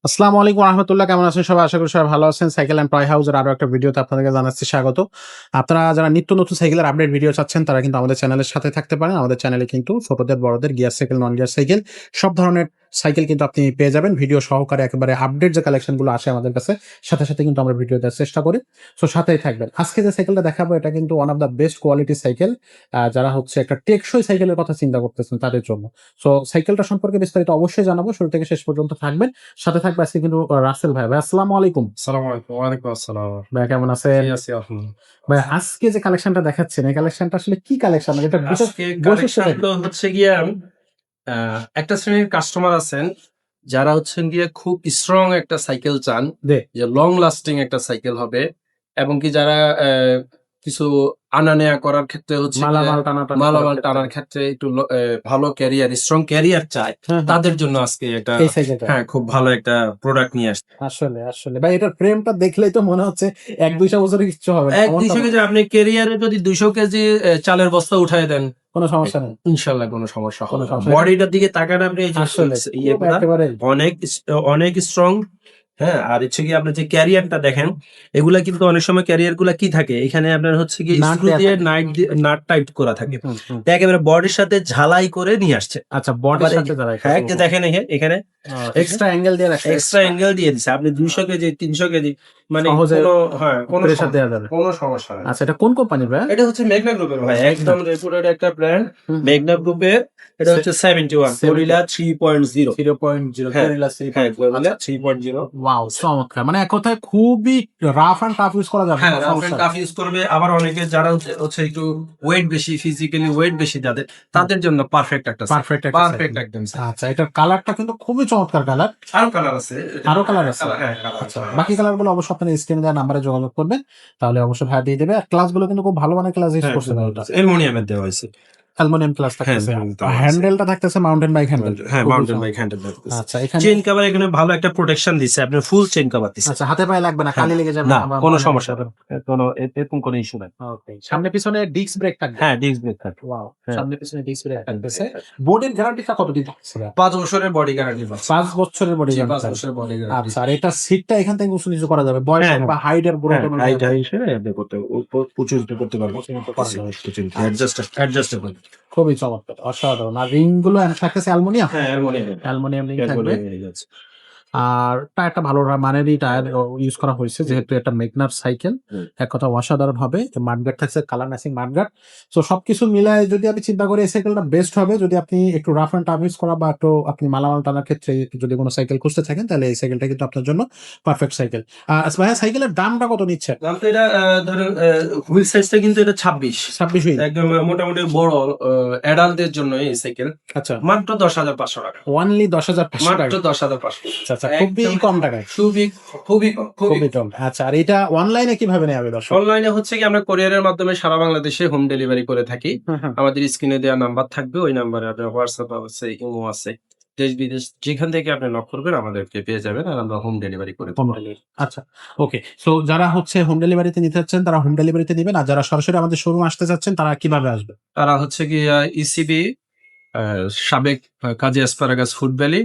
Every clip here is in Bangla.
আসসালামু আলাইকুম রহমতুল্লাহ, কেমন আছেন সবাই? আশা করি সবাই ভালো আছেন। সাইকেল অ্যান্ড টয় হাউসের আরো একটা ভিডিওতে আপনাদেরকে জানাচ্ছি স্বাগত। আপনারা যারা নিত্য নতুন সাইকেলের আপডেট ভিডিও চাচ্ছেন তারা কিন্তু আমাদের চ্যানেলের সাথে থাকতে পারেন। আমাদের চ্যানেলে কিন্তু ছোটদের বড়দের gear cycle, non gear cycle সব ধরনের সাইকেল কিন্তু আপনি পেয়ে যাবেন ভিডিও সহকারে। একেবারে আপডেট যে কালেকশন গুলো আসে আমাদের কাছে, সাথে সাথে কিন্তু আমরা ভিডিও দেওয়ার চেষ্টা করি। সো সাথেই থাকবেন। আজকে যে সাইকেলটা দেখাবো এটা কিন্তু one of the best quality cycle, যারা হচ্ছে একটা টেকসই সাইকেলের কথা চিন্তা করতেছেন তাদের জন্য। সো সাইকেলটা সম্পর্কে বিস্তারিত অবশ্যই জানাবো, শুরু থেকে শেষ পর্যন্ত থাকবেন। সাথে থাকবে আজকে কিন্তু রাসেল ভাই। ভাই আসসালামু আলাইকুম। আসসালামু আলাইকুম। ওয়ালাইকুম আসসালাম। ভাই কেমন আছেন? জি আছি আলহামদুলিল্লাহ। ভাই আজকে যে কালেকশনটা দেখাচ্ছেন এই কালেকশনটা আসলে কি কালেকশন? এটা বিশেষ আজকে বৈশিষ্ট্যটা কালেকশন কি? তো হচ্ছে গিয়ে আ একটা শ্রেণীর কাস্টমার আছেন, যারা হচ্ছেন গিয়ে খুব স্ট্রং একটা সাইকেল চান, জি। যে লং লাস্টিং একটা সাইকেল হবে এবং কি যারা কিছু আনা-নেয়া করার ক্ষেত্রে হচ্ছে গিয়ে মালামাল টানাটানি করার মালামাল ক্ষেত্রে। টানার ক্ষেত্রে একটু ভালো ক্যারিয়ার, স্ট্রং ক্যারিয়ার চায়, হ্যাঁ, হ্যাঁ। তাদের জন্য আজকে এটা এই সাইকেলটা। খুব ভালো একটা প্রোডাক্ট নিয়ে আসছি। আসলে ভাই এটার ফ্রেমটা দেখলেই তো মনে হচ্ছে ১-২০০ বছরের কিচ্ছু হবে না। ১-২০০ কেজি আপনি ক্যারিয়ারে যদি ২০০ কেজি চালের বস্তা উঠায় দেন, কোন সমস্যা নেই। ইনশাআল্লাহ কোনো সমস্যা কোন হবে না। সমস্যা নেই। বডিটার দিকে তাকান আপনি, এই যে আসলে খুব ইয়েগুলা একেবারে অনেক অনেক স্ট্রং। হ্যাঁ? আর হচ্ছে গিয়ে আপনার যে ক্যারিয়ারটা দেখেন, এগুলা কিন্তু অনেক সময় ক্যারিয়ার গুলা কি থাকে? এখানে আপনার হচ্ছে গিয়ে নাট স্ক্রু দেয়া দিয়ে থাকে। নাট টাইট করা থাকে। হুম। তো একেবারে বডির সাথে ঝালাই করে নিয়ে আসছে। আচ্ছা, বডির আবার এই সাথে যে যারা এই যে দেখেন এখানে এক্সট্রা অ্যাঙ্গেল দিয়ে রাখছে। এক্সট্রা অ্যাঙ্গেল দিয়ে দিছে। আপনি ২০০ কেজি, ৩০০ কেজি মানে সহজে কোনো প্রেসার দেয়া যাবে। কোনো সমস্যা নাই। আচ্ছা, এটা কোন কোম্পানির ভাই? এটা হচ্ছে মেঘনা গ্রুপের ভাই। একদম রেপুটেড একটা ব্র্যান্ড। হুম। মেঘনা গ্রুপের এটা হচ্ছে 71 গরিলা 3.0। 0.0 হ্যাঁ, গরিলা হ্যাঁ, 3.0 গরিলা আচ্ছা। 3.0। ওয়াও! চমৎকার। মানে এক কথায় খুবই রাফ অ্যান্ড টাফ ইউজ করা যাবে। হ্যাঁ, কোনো রাফ সমস্যা এন্ড নেই। টাফ ইউজ করবে। আবার অনেকে যারা হচ্ছে একটু ওয়েট বেশি, ফিজিক্যালি ওয়েট বেশি যাদের, হুম, তাদের জন্য পারফেক্ট একটা সাইকেল। পারফেক্ট একটা সাইকেল। পারফেক্ট একদম সাইকেল। আচ্ছা, এটার কালারটা কিন্তু খুবই চমৎকার কালার। আরো কালার আছে। আরো কালার আছে? কালার আচ্ছা, আছে। বাকি কালারগুলো অবশ্যই আপনারা স্ক্রিনে দেওয়া নাম্বারে যোগাযোগ করবেন। তাহলে অবশ্যই ভাইয়া দিয়ে দেবে। আর ক্লাসগুলো কিন্তু খুব ভালো মানের ক্লাস ইউজ হ্যাঁ, করছে খুব ভাই ভালো এটা। আছে। অ্যালুমিনিয়ামের দেওয়া হয়েছে। অ্যালুমিনিয়াম ক্লাস হ্যাঁ, থাকতেছে। অ্যালুমিনিয়াম দেওয়া হয়েছে। হ্যান্ডেলটা থাকতেছে মাউন্টেন বাইক হ্যান্ডেল। হ্যাঁ, খুবই মাউন্টেন বাইক চমৎকার। হ্যান্ডেল দেওয়া হয়েছে। আচ্ছা, এখানে চেইন কভার এখানে ভালো একটা প্রোটেকশন দিছে। আপনার ফুল চেইন কভার দিছে। আচ্ছা, হাতে পায়ে লাগবে না, হ্যাঁ, কালি লেগে যাবে না না বা কোনো ময়লা লেগে সমস্যা যাবে নেই। না। এরকম কোনো ইস্যু নাই। ওকে। সামনে পিছনে ডিস্ক ব্রেক থাকবে। হ্যাঁ, ডিস্ক ব্রেক থাকে। ওয়াও! হ্যাঁ, সামনে পিছনে ডিস্ক ব্রেক হ্যাঁ, থাকতেছে। বোর্ডের গ্যারান্টিটা কতদিন থাকছে ভাইয়া? ৫ বছরের বডি গ্যারান্টি পাচ্ছেন। ৫ বছরের বডি জি, ৫ গ্যারান্টি থাকবে। বছরের বডি গ্যারান্টি। আচ্ছা, আর এটার সিটটা এখান থেকে উঁচু নিচু করা যাবে। বয়স হ্যাঁ, হোক হ্যাঁ, বা হাইটের হ্যাঁ, গ্রোথ হাইট অনুযায়ী হিসেবে আপনি উঁচু নিচু করতে পারবেন। উঁচু নিচু করা যাবে। উঁচু নিচু আচ্ছা, অ্যাডজাস্টেবল। খুবই চমৎকার, অসাধারণ। আর রিং গুলো থাকতেছে অ্যালুমিনিয়াম? হ্যাঁ, অ্যালুমিনিয়াম। অ্যালুমিনিয়াম রিং থাকবে। অ্যালুমিনিয়াম হয়ে যাচ্ছে। আর টায়ারটা ভালো মানেরই টায়ার ইউজ করা হয়েছে, যেহেতু এটা মেঘনার সাইকেল। হুম। এক কথা অসাধারণ হবে। মাডগার্ড থাকছে, কালার ম্যাচিং মাডগার্ড। সো সবকিছু মিলায় যদি আমি চিন্তা করি এই সাইকেলটা বেস্ট হবে যদি আপনি একটু রাফ অ্যান্ড টাফ ইউজ করা বা একটু আপনি মালামাল টানার ক্ষেত্রে যদি কোনো সাইকেল খুঁজতে থাকেন তাহলে এই সাইকেলটা কিন্তু আপনার জন্য পারফেক্ট সাইকেল। ভাইয়া সাইকেলের দামটা কত নিচ্ছে? দাম তো এটা ধরেন হুইল সাইজটা কিন্তু এটা ২৬। ২৬ হুইল। একদম মোটামুটি বড় অ্যাডাল্টদের জন্য এই সাইকেল। আচ্ছা, মাত্র ১০,৫০০ টাকা। অনলি ১০,৫০০ মাত্র টাকা। ১০,৫০০। আচ্ছা, আচ্ছা, খুবই একদম কম টাকায়। খুবই, খুবই কম, খুবই খুবই কম। আচ্ছা, আর এটা অনলাইনে কিভাবে নেওয়া দর্শক? অনলাইনে হচ্ছে কি আমরা কোরিয়ারের মাধ্যমে সারা বাংলাদেশে হোম ডেলিভারি করে থাকি। হুম, হুম। আমাদের স্ক্রিনে দেওয়া নাম্বার থাকবে। ওই নাম্বারে আপনার WhatsApp আছে, ইমো আছে। দেশ-বিদেশ যেখান থেকে আপনি নক করবেন আমাদেরকে পেয়ে যাবেন। আর আমরা হোম ডেলিভারি করে হোম দেব। ডেলিভারি। আচ্ছা, ওকে। সো যারা হচ্ছে হোম ডেলিভারিতে নিতে চাচ্ছেন তারা হোম ডেলিভারিতে নিবেন। আর যারা সরাসরি আমাদের শোরুমে আসতে চাচ্ছেন তারা কিভাবে আসবে? তারা হচ্ছে গিয়ে ইসিবি আ সাবেক কাজী আসপারাগাস ফুড ভ্যালি।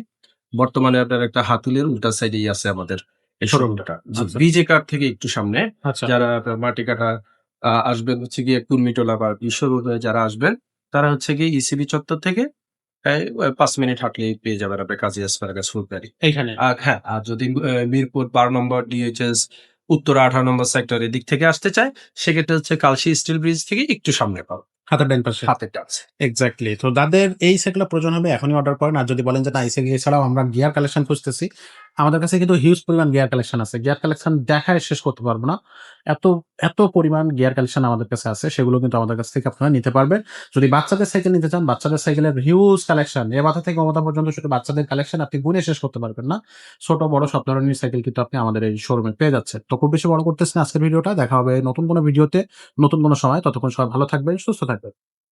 বর্তমানে আপনার একটা হাতুলের উল্টা সাইডেই আছে আমাদের এই শোরুমটা। শোরুমটা। জি, আচ্ছা, বিজে কার্ড থেকে একটু সামনে। আচ্ছা। যারা আপনার মাটিকাটা আসবেন হচ্ছে গিয়ে কুর্মিটোলা বা বিশ্ব রোডে যারা আসবেন, তারা হচ্ছে গিয়ে ইসিবি চত্বর থেকে এই ৫ মিনিট হাঁটলেই পেয়ে যাবেন আপনার কাজী আসপারাগাস ফুড ভ্যালি। এইখানে। আর হ্যাঁ, আর যদি মিরপুর ১২ নম্বর ডিএইচএস উত্তরা ১৮ নম্বর সেক্টর এদিক থেকে আসতে চায়, সেক্ষেত্রে হচ্ছে কালশী স্টিল ব্রিজ থেকে একটু সামনে পাবেন। হাতের ডান পাশে। হাতের ডানছে। এক্সাক্টলি। তো যাদের এই সাইকেলটা প্রয়োজন হবে এখনই অর্ডার করেন। আর যদি বলেন যে না এই সাইকেল এছাড়াও আমরা গিয়ার কালেকশন খুঁজতেছি, আমাদের কাছে কিন্তু হিউজ পরিমাণ গিয়ার কালেকশন আছে। গিয়ার কালেকশন দেখায় শেষ করতে পারবো না। এত, এত পরিমাণ গিয়ার কালেকশন আমাদের কাছে আছে। সেগুলো কিন্তু আমাদের কাছ থেকে আপনারা নিতে পারবেন। যদি বাচ্চাদের সাইকেল নিতে চান, বাচ্চাদের সাইকেলের হিউজ কালেকশন। এ মাথা থেকে ও মাথা পর্যন্ত শুধু বাচ্চাদের কালেকশন আপনি গুণে শেষ করতে পারবেন না। ছোট বড় সব ধরনের সাইকেল কিন্তু আপনি আমাদের এই শোরুমে পেয়ে যাচ্ছেন। তো খুব বেশি বড় করতেছি না আজকের ভিডিওটা। দেখা হবে নতুন কোনো ভিডিওতে, নতুন কোনো সময়। ততক্ষণ সবাই ভালো থাকবেন, সুস্থ থাকবেন।